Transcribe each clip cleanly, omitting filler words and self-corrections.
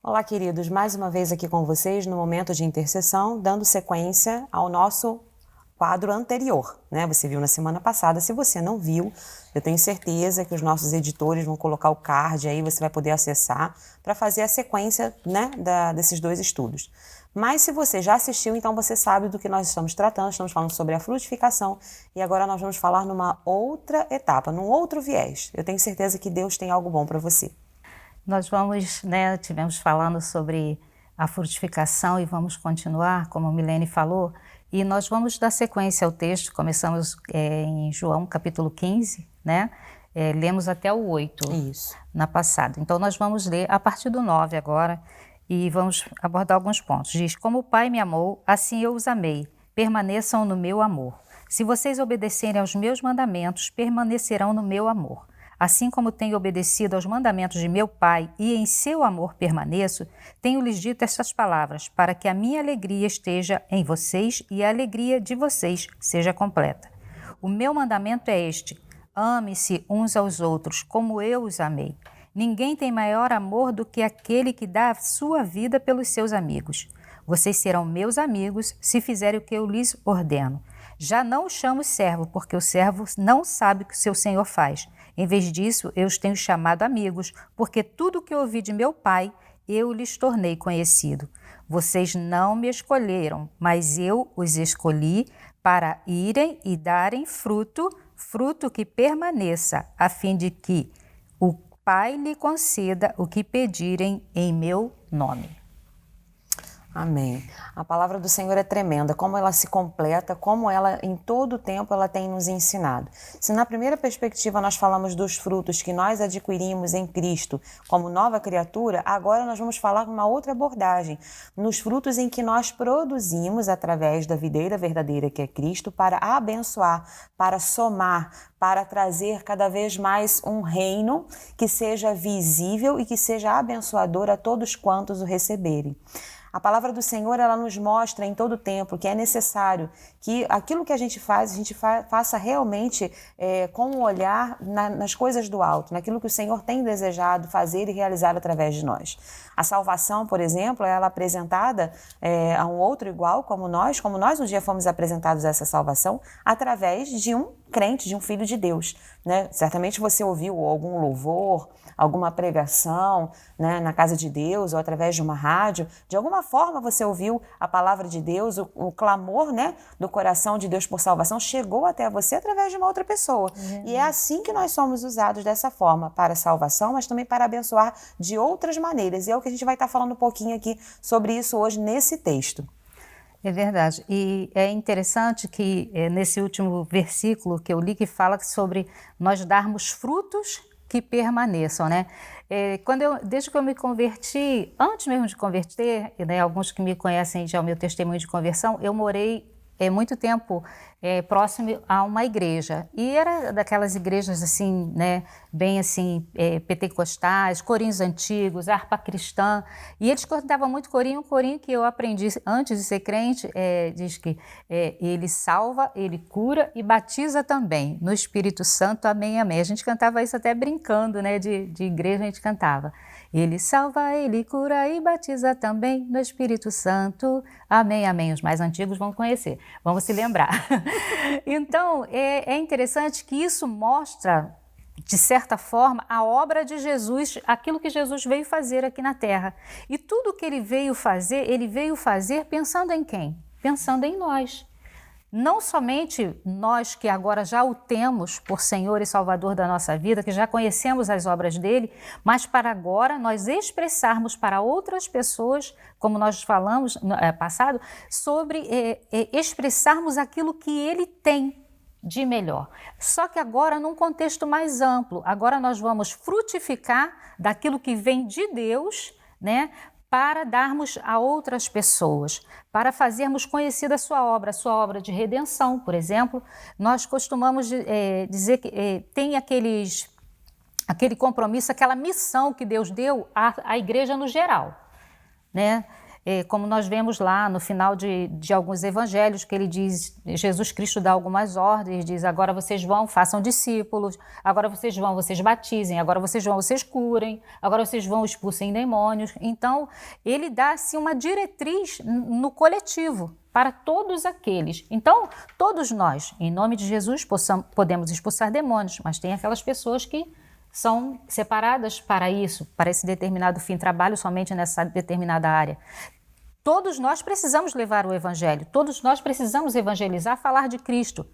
Olá, queridos, mais uma vez aqui com vocês no momento de intercessão, dando sequência ao nosso quadro anterior, né? Você viu na semana passada. Se você não viu, eu tenho certeza que os nossos editores vão colocar o card aí, você vai poder acessar para fazer a sequência, né, desses dois estudos. Mas se você já assistiu, então você sabe do que nós estamos tratando. Estamos falando sobre a frutificação e agora nós vamos falar numa outra etapa, num outro viés. Eu tenho certeza que Deus tem algo bom para você. Nós vamos, tivemos falando sobre a frutificação e vamos continuar, como a Milene falou, e nós vamos dar sequência ao texto. Começamos em João capítulo 15, lemos até o 8. Isso. Na passada. Então nós vamos ler a partir do 9 agora e vamos abordar alguns pontos. Diz: como o Pai me amou, assim eu os amei, permaneçam no meu amor. Se vocês obedecerem aos meus mandamentos, permanecerão no meu amor. Assim como tenho obedecido aos mandamentos de meu Pai e em seu amor permaneço, tenho-lhes dito estas palavras, para que a minha alegria esteja em vocês e a alegria de vocês seja completa. O meu mandamento é este: ame-se uns aos outros, como eu os amei. Ninguém tem maior amor do que aquele que dá a sua vida pelos seus amigos. Vocês serão meus amigos se fizerem o que eu lhes ordeno. Já não os chamo servo, porque o servo não sabe o que o seu senhor faz. Em vez disso, eu os tenho chamado amigos, porque tudo o que ouvi de meu Pai, eu lhes tornei conhecido. Vocês não me escolheram, mas eu os escolhi para irem e darem fruto, fruto que permaneça, a fim de que o Pai lhe conceda o que pedirem em meu nome. Amém. A palavra do Senhor é tremenda, como ela se completa, como ela em todo o tempo ela tem nos ensinado. Se na primeira perspectiva nós falamos dos frutos que nós adquirimos em Cristo como nova criatura, agora nós vamos falar uma outra abordagem, nos frutos em que nós produzimos através da videira verdadeira que é Cristo para abençoar, para somar, para trazer cada vez mais um reino que seja visível e que seja abençoador a todos quantos o receberem. A palavra do Senhor, ela nos mostra em todo o tempo que é necessário que aquilo que a gente faça realmente com um olhar nas coisas do alto, naquilo que o Senhor tem desejado fazer e realizar através de nós. A salvação, por exemplo, ela é apresentada a um outro igual como nós um dia fomos apresentados a essa salvação através de um crente, de um filho de Deus, né? Certamente você ouviu algum louvor, alguma pregação, né, na casa de Deus ou através de uma rádio. De alguma forma você ouviu a palavra de Deus, o clamor, né, do coração de Deus por salvação chegou até você através de uma outra pessoa. E é assim que nós somos usados dessa forma, para salvação, mas também para abençoar de outras maneiras. E é o que a gente vai estar falando um pouquinho aqui sobre isso hoje nesse texto. É verdade. E é interessante que nesse último versículo que eu li, que fala sobre nós darmos frutos que permaneçam, né? Desde que eu me converti, antes mesmo de converter, né, alguns que me conhecem já o meu testemunho de conversão, eu morei muito tempo próximo a uma igreja. E era daquelas igrejas assim, né, bem assim, pentecostais, corinhos antigos, harpa cristã. E eles cantavam muito corinho, um corinho que eu aprendi antes de ser crente, diz que ele salva, ele cura e batiza também no Espírito Santo, amém, amém. A gente cantava isso até brincando, né, de igreja a gente cantava. Ele salva, ele cura e batiza também no Espírito Santo, amém, amém. Os mais antigos vão conhecer, vão se lembrar. Então, é interessante que isso mostra, de certa forma, a obra de Jesus, aquilo que Jesus veio fazer aqui na Terra. E tudo que ele veio fazer pensando em quem? Pensando em nós. Não somente nós que agora já o temos por Senhor e Salvador da nossa vida, que já conhecemos as obras dele, mas para agora nós expressarmos para outras pessoas, como nós falamos no passado, sobre expressarmos aquilo que ele tem de melhor. Só que agora num contexto mais amplo, agora nós vamos frutificar daquilo que vem de Deus, né? Para darmos a outras pessoas, para fazermos conhecida a sua obra de redenção, por exemplo. Nós costumamos dizer que tem aquele compromisso, aquela missão que Deus deu à igreja no geral, né? como nós vemos lá no final de alguns evangelhos, que ele diz, Jesus Cristo dá algumas ordens, diz, agora vocês vão, façam discípulos, agora vocês vão, vocês batizem, agora vocês vão, vocês curem, agora vocês vão, expulsem demônios. Então, ele dá assim, uma diretriz no coletivo, para todos aqueles. Então, todos nós, em nome de Jesus, podemos expulsar demônios, mas tem aquelas pessoas que são separadas para isso, para esse determinado fim, trabalho somente nessa determinada área. Todos nós precisamos levar o evangelho, todos nós precisamos evangelizar, falar de Cristo,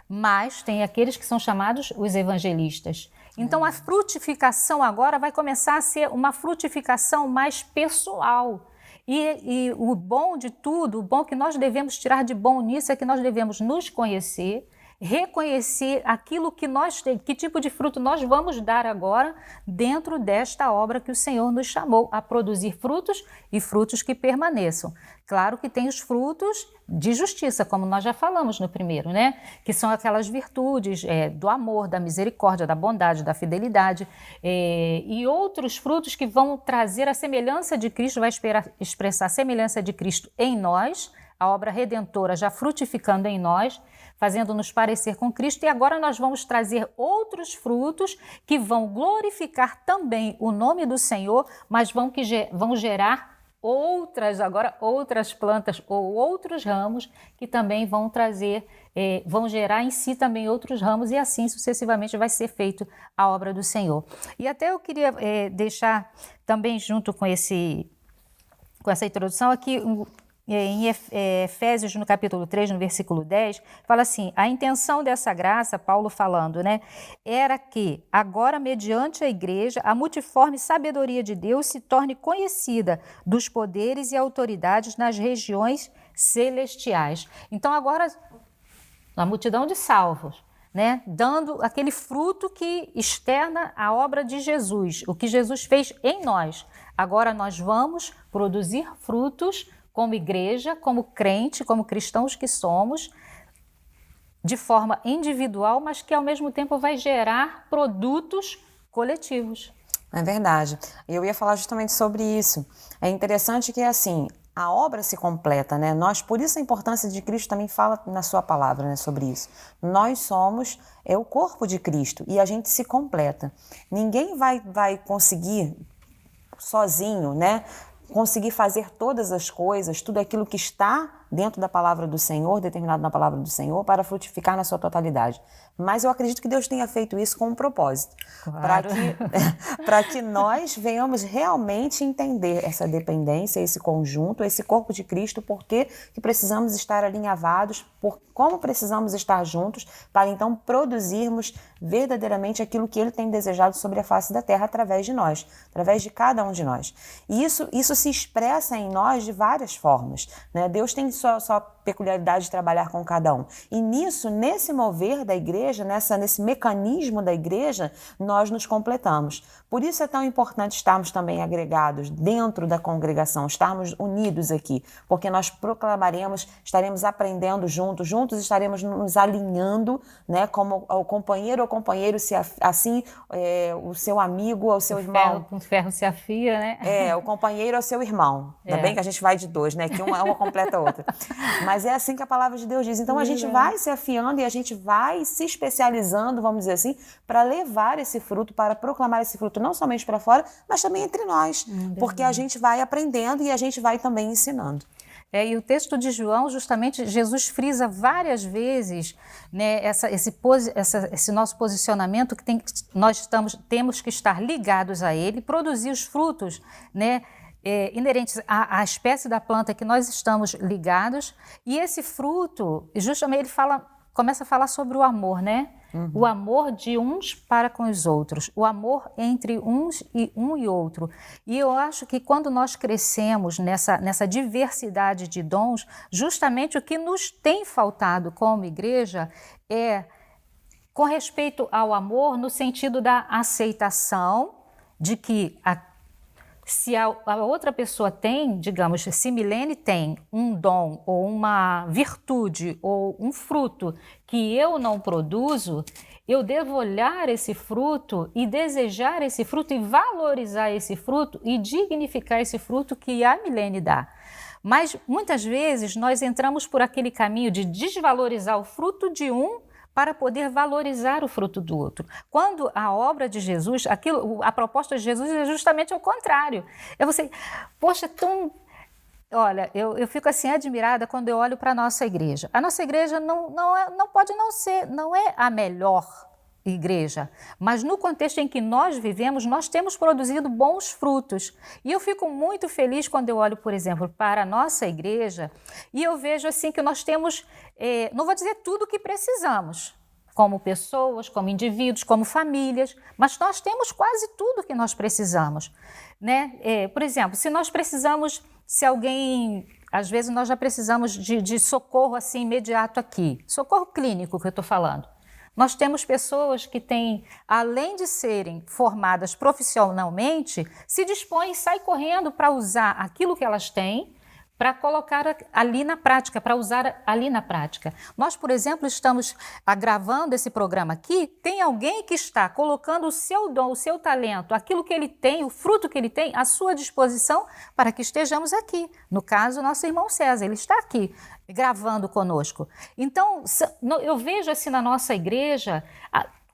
mas tem aqueles que são chamados os evangelistas. Então a frutificação agora vai começar a ser uma frutificação mais pessoal. E o bom de tudo, o bom que nós devemos tirar de bom nisso é que nós devemos nos conhecer, reconhecer aquilo que nós temos, que tipo de fruto nós vamos dar agora dentro desta obra que o Senhor nos chamou a produzir frutos e frutos que permaneçam. Claro que tem os frutos de justiça, como nós já falamos no primeiro, né? Que são aquelas virtudes do amor, da misericórdia, da bondade, da fidelidade e outros frutos que vão trazer a semelhança de Cristo, vai expressar a semelhança de Cristo em nós, a obra redentora já frutificando em nós, fazendo-nos parecer com Cristo, e agora nós vamos trazer outros frutos que vão glorificar também o nome do Senhor, mas vão gerar outras plantas ou outros ramos que também vão trazer, vão gerar em si também outros ramos, e assim sucessivamente vai ser feito a obra do Senhor. E até eu queria deixar também junto com essa introdução aqui, em Efésios, no capítulo 3, no versículo 10, fala assim, a intenção dessa graça, Paulo falando, né, era que agora, mediante a igreja, a multiforme sabedoria de Deus se torne conhecida dos poderes e autoridades nas regiões celestiais. Então agora, a multidão de salvos, né, dando aquele fruto que externa a obra de Jesus, o que Jesus fez em nós. Agora nós vamos produzir frutos como igreja, como crente, como cristãos que somos, de forma individual, mas que ao mesmo tempo vai gerar produtos coletivos. É verdade. Eu ia falar justamente sobre isso. É interessante que, assim, a obra se completa, né? Por isso a importância de Cristo também fala na sua palavra, né, sobre isso. Nós somos o corpo de Cristo e a gente se completa. Ninguém vai conseguir sozinho, né, conseguir fazer todas as coisas, tudo aquilo que está dentro da palavra do Senhor, determinado na palavra do Senhor, para frutificar na sua totalidade. Mas eu acredito que Deus tenha feito isso com um propósito, claro. para que nós venhamos realmente entender essa dependência, esse conjunto, esse corpo de Cristo, porque que precisamos estar alinhavados, como precisamos estar juntos, para então produzirmos verdadeiramente aquilo que Ele tem desejado sobre a face da terra através de nós, através de cada um de nós. E isso se expressa em nós de várias formas, né? Deus tem sua peculiaridade de trabalhar com cada um. E nesse mover da igreja, nesse mecanismo da igreja, nós nos completamos. Por isso é tão importante estarmos também agregados dentro da congregação, estarmos unidos aqui, porque nós proclamaremos, estaremos aprendendo juntos estaremos nos alinhando, né, como o companheiro ou companheiro, o seu amigo ou o seu irmão. Com ferro se afia, né? O companheiro ou seu irmão. Ainda bem que a gente vai de dois, né, que uma completa a outra. Mas é assim que a palavra de Deus diz. Então a gente vai se afiando e a gente vai se especializando, vamos dizer assim, para levar esse fruto, para proclamar esse fruto não somente para fora, mas também entre nós. Porque a gente vai aprendendo e a gente vai também ensinando. E o texto de João, justamente, Jesus frisa várias vezes, né, esse nosso posicionamento que temos que estar ligados a ele, produzir os frutos, né, inerentes à espécie da planta que nós estamos ligados. E esse fruto, justamente, ele começa a falar sobre o amor, né? Uhum. O amor de uns para com os outros, o amor entre um e outro. E eu acho que quando nós crescemos nessa diversidade de dons, justamente o que nos tem faltado como igreja é com respeito ao amor, no sentido da aceitação de que se a outra pessoa tem, digamos, se Milene tem um dom ou uma virtude ou um fruto que eu não produzo, eu devo olhar esse fruto e desejar esse fruto e valorizar esse fruto e dignificar esse fruto que a Milene dá. Mas muitas vezes nós entramos por aquele caminho de desvalorizar o fruto de um para poder valorizar o fruto do outro. Quando a obra de Jesus, a proposta de Jesus é justamente o contrário. É você, poxa, olha, eu fico assim admirada quando eu olho para a nossa igreja. A nossa igreja não pode não é a melhor igreja, mas no contexto em que nós vivemos, nós temos produzido bons frutos. E eu fico muito feliz quando eu olho, por exemplo, para a nossa igreja e eu vejo assim que nós temos, não vou dizer tudo o que precisamos, como pessoas, como indivíduos, como famílias, mas nós temos quase tudo que nós precisamos, né? Por exemplo, se alguém, às vezes nós já precisamos de socorro assim imediato aqui, socorro clínico que eu estou falando. Nós temos pessoas que têm, além de serem formadas profissionalmente, se dispõem e saem correndo para usar aquilo que elas têm, para colocar ali na prática, para usar ali na prática. Nós, por exemplo, estamos gravando esse programa aqui, tem alguém que está colocando o seu dom, o seu talento, aquilo que ele tem, o fruto que ele tem, à sua disposição para que estejamos aqui. No caso, nosso irmão César, ele está aqui gravando conosco. Então, eu vejo assim na nossa igreja,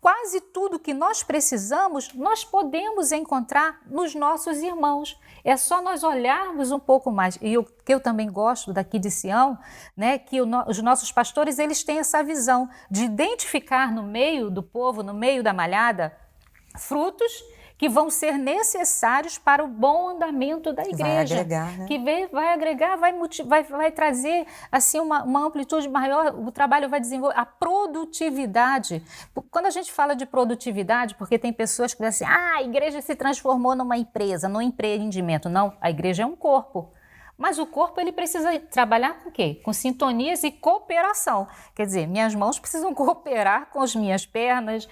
quase tudo que nós precisamos, nós podemos encontrar nos nossos irmãos. É só nós olharmos um pouco mais. E o que eu também gosto daqui de Sião, né, que os nossos pastores eles têm essa visão de identificar no meio do povo, no meio da malhada, frutos que vão ser necessários para o bom andamento da igreja. Vai agregar, né? Que vai agregar, vai trazer assim, uma amplitude maior, o trabalho vai desenvolver a produtividade. Quando a gente fala de produtividade, porque tem pessoas que dizem assim, a igreja se transformou numa empresa, num empreendimento. Não, a igreja é um corpo. Mas o corpo ele precisa trabalhar com o quê? Com sintonias e cooperação. Quer dizer, minhas mãos precisam cooperar com as minhas pernas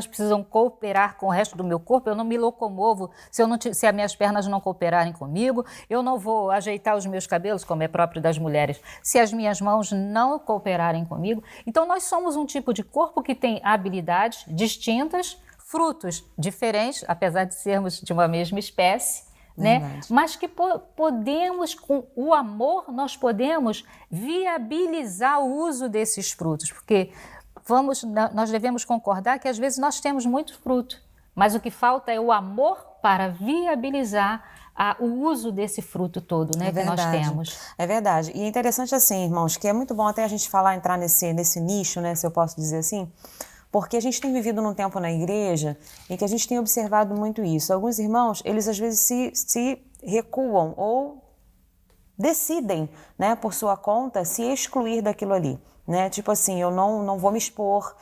precisam cooperar com o resto do meu corpo. Eu não me locomovo se as minhas pernas não cooperarem comigo. Eu não vou ajeitar os meus cabelos, como é próprio das mulheres, se as minhas mãos não cooperarem comigo. Então, nós somos um tipo de corpo que tem habilidades distintas, frutos diferentes, apesar de sermos de uma mesma espécie, né? Mas que podemos, com o amor, nós podemos viabilizar o uso desses frutos, porque nós devemos concordar que às vezes nós temos muito fruto, mas o que falta é o amor para viabilizar o uso desse fruto todo, né, que nós temos. É verdade. E é interessante assim, irmãos, que é muito bom até a gente entrar nesse nicho, né, se eu posso dizer assim, porque a gente tem vivido num tempo na igreja em que a gente tem observado muito isso. Alguns irmãos, eles às vezes se recuam ou decidem, né, por sua conta, se excluir daquilo ali. Né? Tipo assim, eu não vou me expor,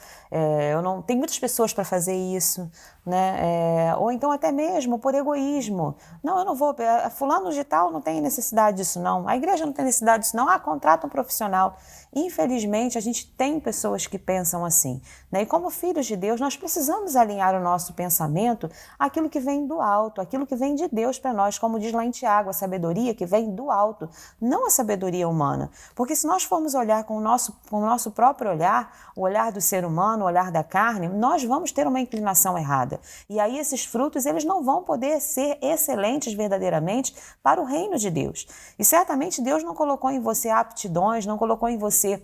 tem muitas pessoas para fazer isso, né? Ou então até mesmo por egoísmo. Não, eu não vou, fulano de tal não tem necessidade disso não, a igreja não tem necessidade disso não, contrata um profissional. Infelizmente, a gente tem pessoas que pensam assim, né? E como filhos de Deus, nós precisamos alinhar o nosso pensamento àquilo que vem do alto, aquilo que vem de Deus para nós, como diz lá em Tiago, a sabedoria que vem do alto, não a sabedoria humana. Porque se nós formos olhar com o nosso próprio olhar, o olhar do ser humano, o olhar da carne, nós vamos ter uma inclinação errada. E aí esses frutos, eles não vão poder ser excelentes verdadeiramente para o reino de Deus. E certamente Deus não colocou em você aptidões, não colocou em você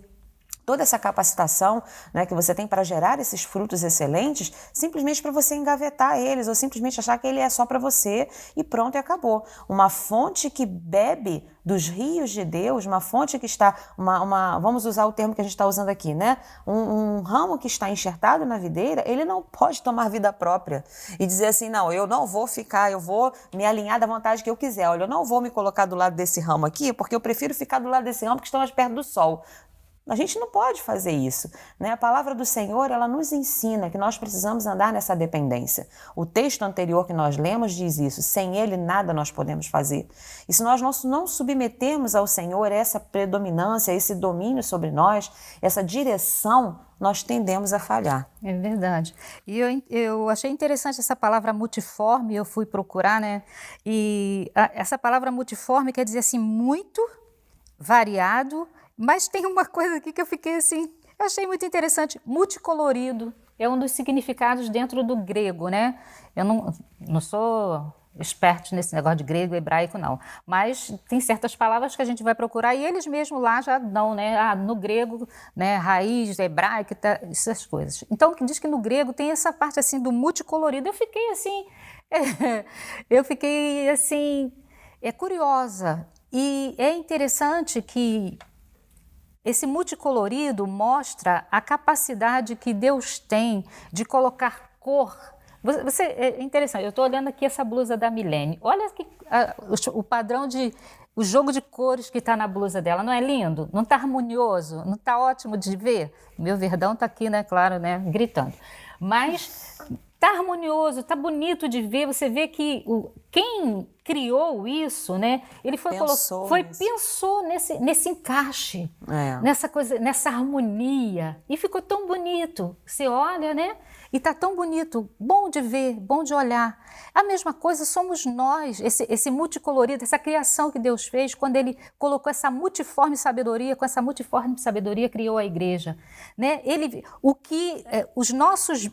toda essa capacitação, né, que você tem para gerar esses frutos excelentes, simplesmente para você engavetar eles, ou simplesmente achar que ele é só para você e pronto, e acabou. Uma fonte que bebe dos rios de Deus, uma fonte que está, vamos usar o termo que a gente está usando aqui, né? Um ramo que está enxertado na videira, ele não pode tomar vida própria e dizer assim, não, eu não vou ficar, eu vou me alinhar da vontade que eu quiser. Olha, eu não vou me colocar do lado desse ramo aqui, porque eu prefiro ficar do lado desse ramo que está mais perto do sol. A gente não pode fazer isso, né? A palavra do Senhor, ela nos ensina que nós precisamos andar nessa dependência. O texto anterior que nós lemos diz isso, sem Ele nada nós podemos fazer. E se nós não submetermos ao Senhor essa predominância, esse domínio sobre nós, essa direção, nós tendemos a falhar. É verdade. E eu achei interessante essa palavra multiforme, eu fui procurar, né? E essa palavra multiforme quer dizer assim, muito variado. Mas tem uma coisa aqui que eu fiquei assim, eu achei muito interessante, multicolorido, é um dos significados dentro do grego, né? Eu não sou experto nesse negócio de grego e hebraico, não. Mas tem certas palavras que a gente vai procurar e eles mesmos lá já dão, né? No grego, né? Raiz, hebraico, essas coisas. Então, diz que no grego tem essa parte assim do multicolorido. Eu fiquei assim, curiosa. E é interessante que esse multicolorido mostra a capacidade que Deus tem de colocar cor. É interessante, eu estou olhando aqui essa blusa da Milene. Olha o padrão o jogo de cores que está na blusa dela. Não é lindo? Não está harmonioso? Não está ótimo de ver? Meu verdão está aqui, né? Claro, né? Gritando. Mas está harmonioso, está bonito de ver. Você vê que quem criou isso, né? Ele pensou nesse encaixe, nessa coisa, nessa harmonia. E ficou tão bonito. Você olha, né? E está tão bonito, bom de ver, bom de olhar. A mesma coisa somos nós, esse multicolorido, essa criação que Deus fez, quando Ele colocou essa multiforme sabedoria, com essa multiforme sabedoria criou a igreja. Né?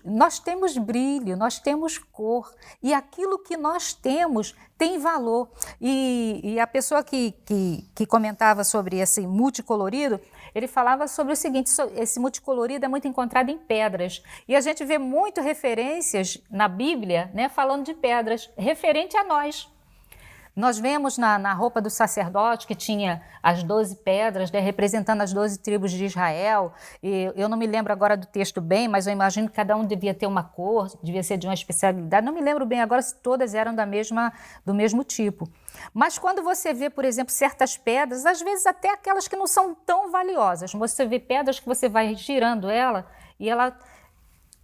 Nós temos brilho, nós temos cor, e aquilo que nós temos tem valor. E a pessoa que comentava sobre esse multicolorido, ele falava sobre o seguinte: esse multicolorido é muito encontrado em pedras. E a gente vê muito referências na Bíblia, né, falando de pedras, referente a nós. Nós vemos na roupa do sacerdote que tinha as 12 pedras, né, representando as 12 tribos de Israel. E eu não me lembro agora do texto bem, mas eu imagino que cada um devia ter uma cor, devia ser de uma especialidade. Não me lembro bem agora se todas eram do mesmo tipo. Mas quando você vê, por exemplo, certas pedras, às vezes até aquelas que não são tão valiosas, você vê pedras que você vai girando ela e ela,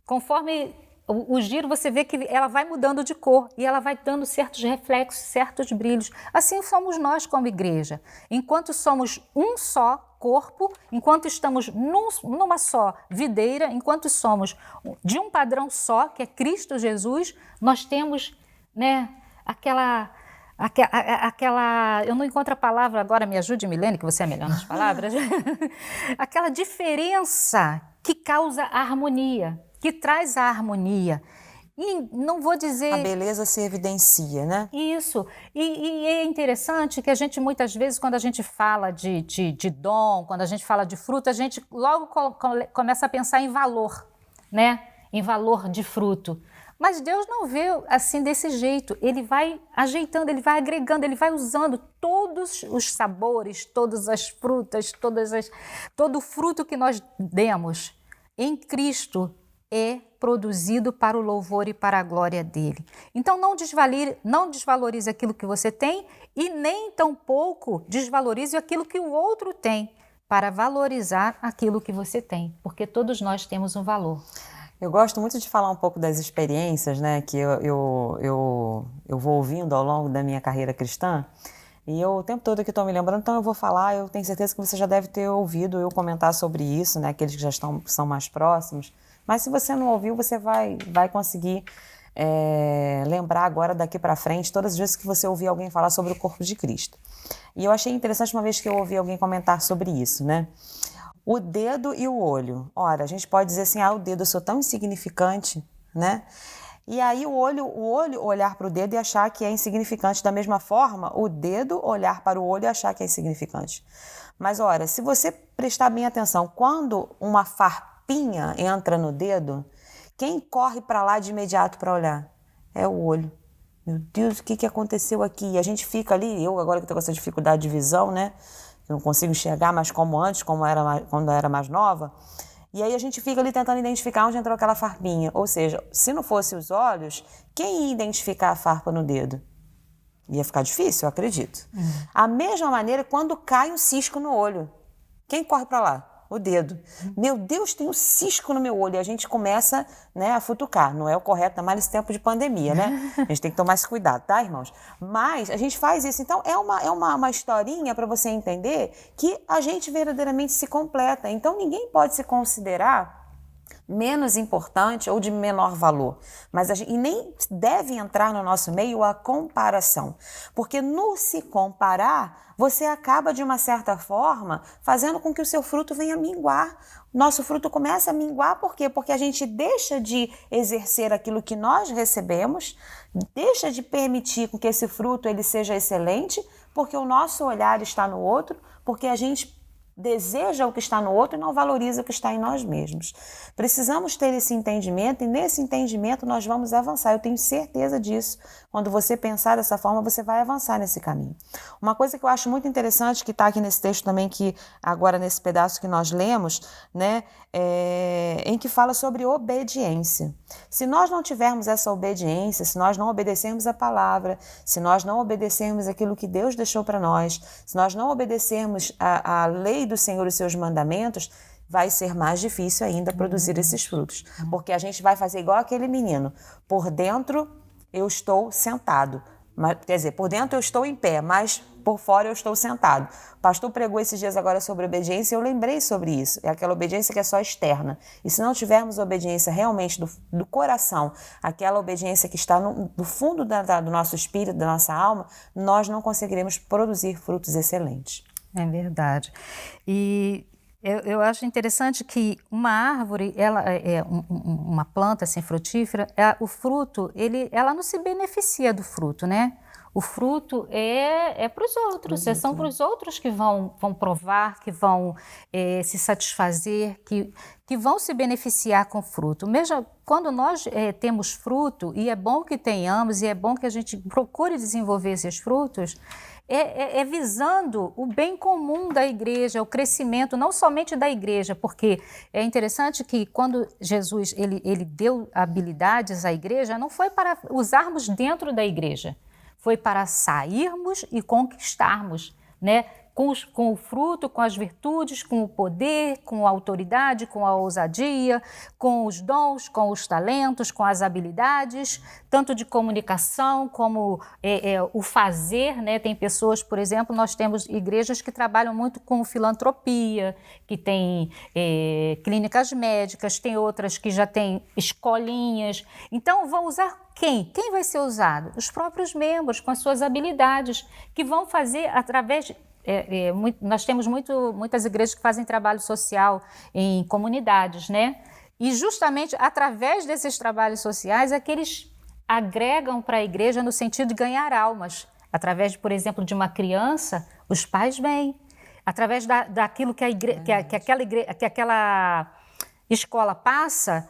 conforme o giro, você vê que ela vai mudando de cor e ela vai dando certos reflexos, certos brilhos. Assim somos nós como igreja. Enquanto somos um só corpo, enquanto estamos numa só videira, enquanto somos de um padrão só, que é Cristo Jesus, nós temos, né, aquela, eu não encontro a palavra agora, me ajude, Milene, que você é melhor nas palavras, aquela diferença que causa a harmonia, que traz a harmonia. E não vou dizer... A beleza se evidencia, né? Isso. E é interessante que a gente, muitas vezes, quando a gente fala de dom, quando a gente fala de fruto, a gente logo começa a pensar em valor, né? Em valor de fruto. Mas Deus não vê assim desse jeito. Ele vai ajeitando, ele vai agregando, ele vai usando todos os sabores, todas as frutas, todo o fruto que nós demos em Cristo é produzido para o louvor e para a glória dele. Então não desvalorize aquilo que você tem e nem tampouco desvalorize aquilo que o outro tem, para valorizar aquilo que você tem, porque todos nós temos um valor. Eu gosto muito de falar um pouco das experiências, né, que eu vou ouvindo ao longo da minha carreira cristã, e eu o tempo todo que estou me lembrando, então eu vou falar, eu tenho certeza que você já deve ter ouvido eu comentar sobre isso, né, aqueles que já são mais próximos, mas se você não ouviu, você vai conseguir lembrar agora, daqui para frente, todas as vezes que você ouvir alguém falar sobre o corpo de Cristo. E eu achei interessante uma vez que eu ouvi alguém comentar sobre isso, né? O dedo e o olho. Ora, a gente pode dizer assim, o dedo, eu sou tão insignificante, né? E aí o olho olhar para o dedo e achar que é insignificante. Da mesma forma, o dedo olhar para o olho e achar que é insignificante. Mas, ora, se você prestar bem atenção, quando uma farpinha entra no dedo, quem corre para lá de imediato para olhar? É o olho. Meu Deus, o que aconteceu aqui? E a gente fica ali, eu agora que estou com essa dificuldade de visão, né? Eu não consigo enxergar mais como antes, quando eu era mais nova. E aí a gente fica ali tentando identificar onde entrou aquela farpinha. Ou seja, se não fosse os olhos, quem ia identificar a farpa no dedo? Ia ficar difícil, eu acredito. A mesma maneira, quando cai um cisco no olho, quem corre para lá? O dedo. Meu Deus, tem um cisco no meu olho. E a gente começa, né, a futucar. Não é o correto, ainda mais nesse tempo de pandemia, né? A gente tem que tomar esse cuidado, tá, irmãos? Mas a gente faz isso. Então, é uma historinha para você entender que a gente verdadeiramente se completa. Então, ninguém pode se considerar menos importante ou de menor valor, mas e nem deve entrar no nosso meio a comparação, porque no se comparar, você acaba de uma certa forma fazendo com que o seu fruto venha minguar. Nosso fruto começa a minguar, por quê? Porque a gente deixa de exercer aquilo que nós recebemos, deixa de permitir que esse fruto ele seja excelente, porque o nosso olhar está no outro, porque a gente deseja o que está no outro e não valoriza o que está em nós mesmos. Precisamos ter esse entendimento e nesse entendimento nós vamos avançar. Eu tenho certeza disso. Quando você pensar dessa forma, você vai avançar nesse caminho. Uma coisa que eu acho muito interessante, que está aqui nesse texto também, que agora nesse pedaço que nós lemos, né, em que fala sobre obediência. Se nós não tivermos essa obediência, se nós não obedecermos a palavra, se nós não obedecermos aquilo que Deus deixou para nós, se nós não obedecermos a lei do Senhor e os seus mandamentos, vai ser mais difícil ainda produzir esses frutos. Porque a gente vai fazer igual aquele menino. Por dentro eu estou sentado. Quer dizer, por dentro eu estou em pé, mas por fora eu estou sentado. O pastor pregou esses dias agora sobre obediência e eu lembrei sobre isso. É aquela obediência que é só externa. E se não tivermos obediência realmente do coração, aquela obediência que está no fundo do nosso espírito, da nossa alma, nós não conseguiremos produzir frutos excelentes. É verdade. E eu acho interessante que uma árvore, ela é uma planta assim, frutífera, o fruto, ela não se beneficia do fruto, né? O fruto é para os outros, são para os outros que vão provar, que vão se satisfazer, que vão se beneficiar com o fruto. Mesmo quando nós temos fruto, e é bom que tenhamos, e é bom que a gente procure desenvolver esses frutos, visando o bem comum da igreja, o crescimento não somente da igreja, porque é interessante que quando Jesus ele deu habilidades à igreja, não foi para usarmos dentro da igreja, foi para sairmos e conquistarmos, né? Com o fruto, com as virtudes, com o poder, com a autoridade, com a ousadia, com os dons, com os talentos, com as habilidades, tanto de comunicação como o fazer, né? Tem pessoas, por exemplo, nós temos igrejas que trabalham muito com filantropia, que tem clínicas médicas, tem outras que já têm escolinhas. Então, vão usar quem? Quem vai ser usado? Os próprios membros, com as suas habilidades, que vão fazer através... nós temos muitas igrejas que fazem trabalho social em comunidades, né? E justamente através desses trabalhos sociais é que eles agregam para a igreja no sentido de ganhar almas. Através, por exemplo, de uma criança, os pais vêm. Através daquilo que aquela escola passa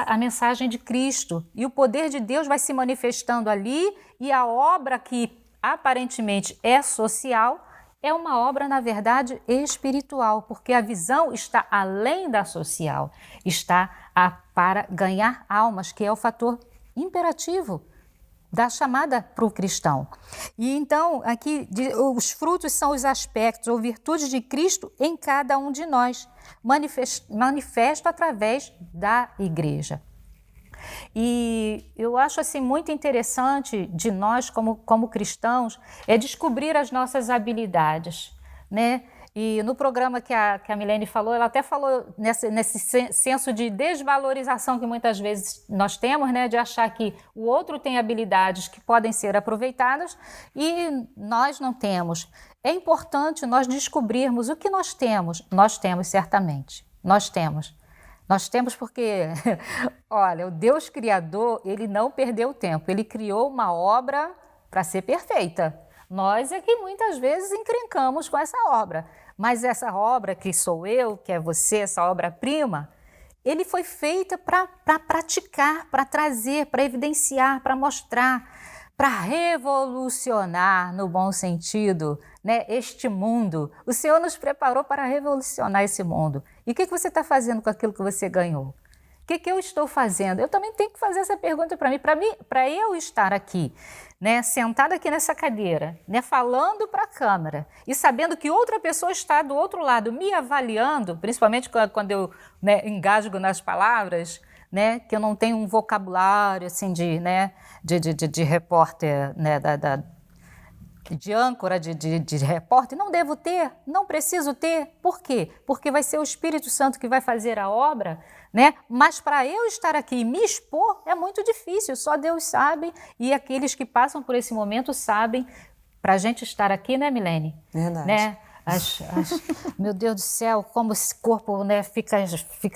a mensagem de Cristo. E o poder de Deus vai se manifestando ali e a obra que aparentemente é social é uma obra, na verdade, espiritual, porque a visão está além da social, está para ganhar almas, que é o fator imperativo da chamada para o cristão. E então, aqui, os frutos são os aspectos ou virtudes de Cristo em cada um de nós, manifesto através da igreja. E eu acho assim muito interessante de nós como cristãos descobrir as nossas habilidades, né? E no programa que a Milene falou, ela até falou nesse senso de desvalorização que muitas vezes nós temos, né? De achar que o outro tem habilidades que podem ser aproveitadas e nós não temos. É importante nós descobrirmos o que nós temos. Nós temos certamente, nós temos. Nós temos porque, olha, o Deus Criador, ele não perdeu tempo, ele criou uma obra para ser perfeita. Nós é que muitas vezes encrencamos com essa obra, mas essa obra que sou eu, que é você, essa obra-prima, ele foi feita para praticar, para trazer, para evidenciar, para mostrar, para revolucionar no bom sentido, né, este mundo. O Senhor nos preparou para revolucionar esse mundo. E o que você está fazendo com aquilo que você ganhou? O que eu estou fazendo? Eu também tenho que fazer essa pergunta para mim, para eu estar aqui, né, sentada aqui nessa cadeira, né, falando para a câmera e sabendo que outra pessoa está do outro lado me avaliando, principalmente quando eu, né, engasgo nas palavras, né, que eu não tenho um vocabulário assim de repórter, né, de âncora, de repórter, não devo ter, não preciso ter. Por quê? Porque vai ser o Espírito Santo que vai fazer a obra, né? Mas para eu estar aqui e me expor é muito difícil, só Deus sabe e aqueles que passam por esse momento sabem. Para a gente estar aqui, né, Milene? Verdade. Né? Meu Deus do céu, como esse corpo, né, fica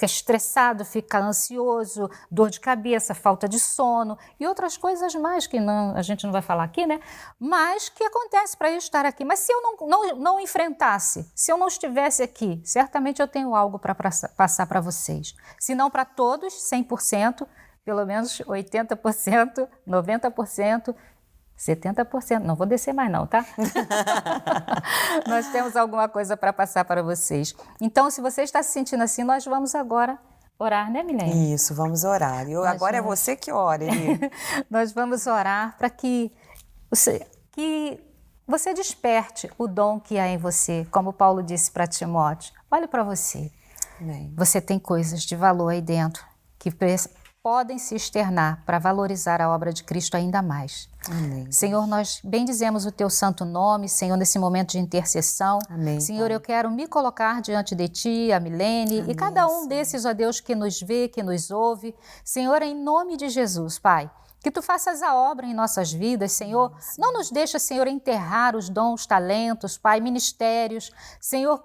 estressado, fica ansioso, dor de cabeça, falta de sono e outras coisas mais que a gente não vai falar aqui, né? Mas que acontece para eu estar aqui. Mas se eu não enfrentasse, se eu não estivesse aqui, certamente eu tenho algo para passar para vocês. Se não para todos, 100%, pelo menos 80%, 90%, 70%, não vou descer mais não, tá? Nós temos alguma coisa para passar para vocês. Então, se você está se sentindo assim, nós vamos agora orar, né, Milene? Isso, vamos orar. Agora é você que ora, Eli. Nós vamos orar para que você desperte o dom que há em você, como Paulo disse para Timóteo. Olhe para você. Amém. Você tem coisas de valor aí dentro que podem se externar para valorizar a obra de Cristo ainda mais. Amém. Senhor, nós bendizemos o teu santo nome, Senhor, nesse momento de intercessão. Amém, Senhor, Pai. eu quero me colocar diante de ti, a Milene, Amém, e cada um Senhor. desses, ó Deus, que nos vê, que nos ouve. Senhor, em nome de Jesus, Pai, que tu faças a obra em nossas vidas, Senhor. Não nos deixa, Senhor, enterrar os dons, talentos, Pai, ministérios. Senhor,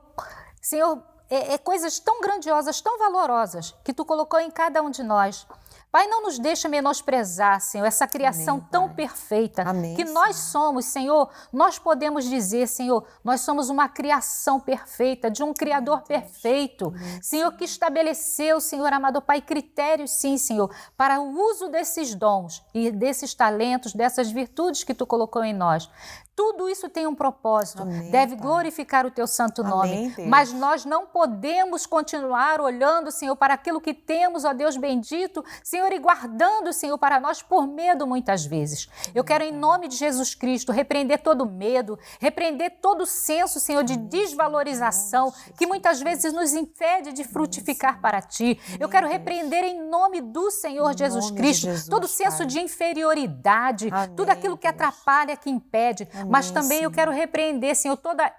coisas tão grandiosas, tão valorosas que tu colocou em cada um de nós. Pai, não nos deixa menosprezar, Senhor, essa criação Amém, tão Pai. perfeita Amém, que nós somos, Senhor. Nós podemos dizer, Senhor, nós somos uma criação perfeita, de um Criador perfeito. Senhor, que estabeleceu, Senhor amado Pai, critérios, sim, Senhor, para o uso desses dons e desses talentos, dessas virtudes que tu colocou em nós. Tudo isso tem um propósito, Amém, deve Pai. glorificar o teu santo nome, Amém, Deus. mas nós não podemos continuar olhando, Senhor, para aquilo que temos, ó Deus bendito, Senhor, e guardando, Senhor, para nós por medo muitas vezes. Eu quero, em nome de Jesus Cristo, repreender todo medo, repreender todo senso, Senhor, de desvalorização que muitas vezes nos impede de frutificar para Ti. Eu quero repreender em nome do Senhor Jesus nome de Cristo Jesus, todo senso Pai. de inferioridade, Amém, tudo aquilo que Deus. atrapalha, que impede, mas Amém, também eu Senhor. quero repreender, Senhor, toda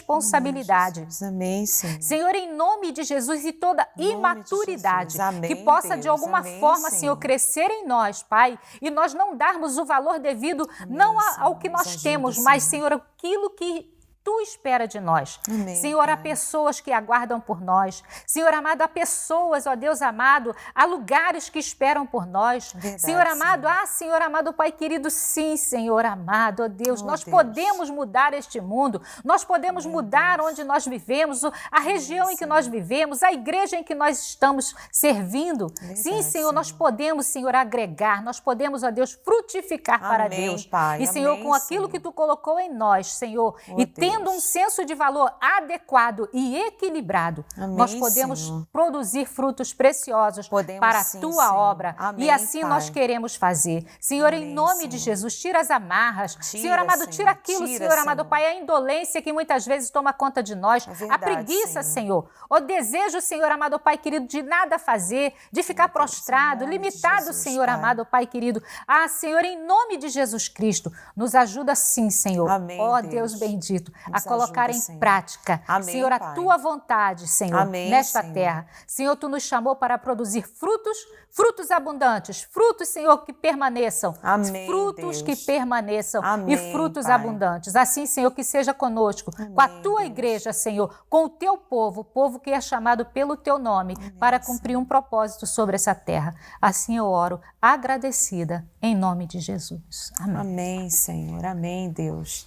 irresponsabilidade. Jesus. Amém, Senhor. Senhor, em nome de Jesus, e toda Em nome de imaturidade Jesus. Amém, que possa de Deus. alguma Amém, forma, Senhor. Senhor, crescer em nós, Pai, e nós não darmos o valor devido, não ao Senhor. que Nos nós ajuda, temos, mas, Senhor. Senhor, aquilo que Tu espera de nós. Amém, Senhor, há Pai. pessoas que aguardam por nós. Senhor amado, há pessoas, ó Deus amado, há lugares que esperam por nós. Verdade, Senhor amado, Senhor amado, Pai querido, sim, Senhor amado, ó Deus, Oh, nós Deus. podemos mudar este mundo, nós podemos mudar onde nós vivemos, a região em que nós vivemos, a igreja em que nós estamos servindo. Verdade, Sim, Senhor, nós podemos, Senhor, agregar, nós podemos, ó Deus, frutificar para Amém, Deus. Pai. E, Senhor, Amém, com aquilo Senhor. que Tu colocou em nós, Senhor, Oh, e tendo Deus. um senso de valor adequado e equilibrado, Amém, nós podemos Senhor. produzir frutos preciosos Podemos para a sim, Tua Senhor. obra. Amém, E assim Pai. nós queremos fazer. Senhor, em Amém, nome de Senhor. Jesus, tira as amarras. Tira, Senhor amado, Senhor. tira aquilo, Tira, Senhor amado Senhor. Pai, a indolência que muitas vezes toma conta de nós, É a verdade, preguiça, Senhor. o desejo, Senhor amado Pai querido, de nada fazer, de ficar prostrado, em nome de limitado, Jesus, Senhor Pai. amado Pai querido. Senhor, em nome de Jesus Cristo, nos ajuda sim, Senhor. Amém, Ó Deus. Deus bendito, a Nos colocar ajuda, em Senhor. prática, Amém, Senhor, a Pai. Tua vontade, Senhor, Amém, nesta Senhor. terra. Senhor, Tu nos chamou para produzir frutos abundantes, frutos, Senhor, que permaneçam, Amém, frutos que Deus. permaneçam Amém, e frutos Pai. abundantes. Assim, Senhor, que seja conosco, com a Tua Deus. igreja, Senhor, com o Teu povo, o povo que é chamado pelo Teu nome, para cumprir um propósito sobre essa terra. Assim eu oro, agradecida, em nome de Jesus. Amém. Amém, Senhor. Amém, Deus.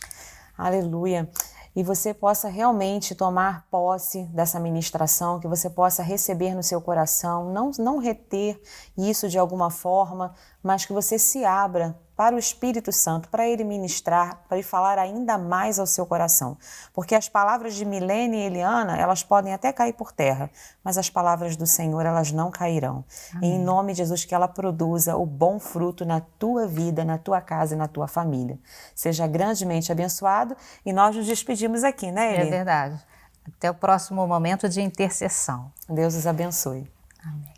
Aleluia. E você possa realmente tomar posse dessa ministração, que você possa receber no seu coração, não reter isso de alguma forma, mas que você se abra para o Espírito Santo, para Ele ministrar, para Ele falar ainda mais ao seu coração. Porque as palavras de Milene e Eliana, elas podem até cair por terra, mas as palavras do Senhor, elas não cairão. Amém. Em nome de Jesus, que ela produza o bom fruto na tua vida, na tua casa e na tua família. Seja grandemente abençoado e nós nos despedimos aqui, né, É Eli? verdade. Até o próximo momento de intercessão. Deus os abençoe. Amém.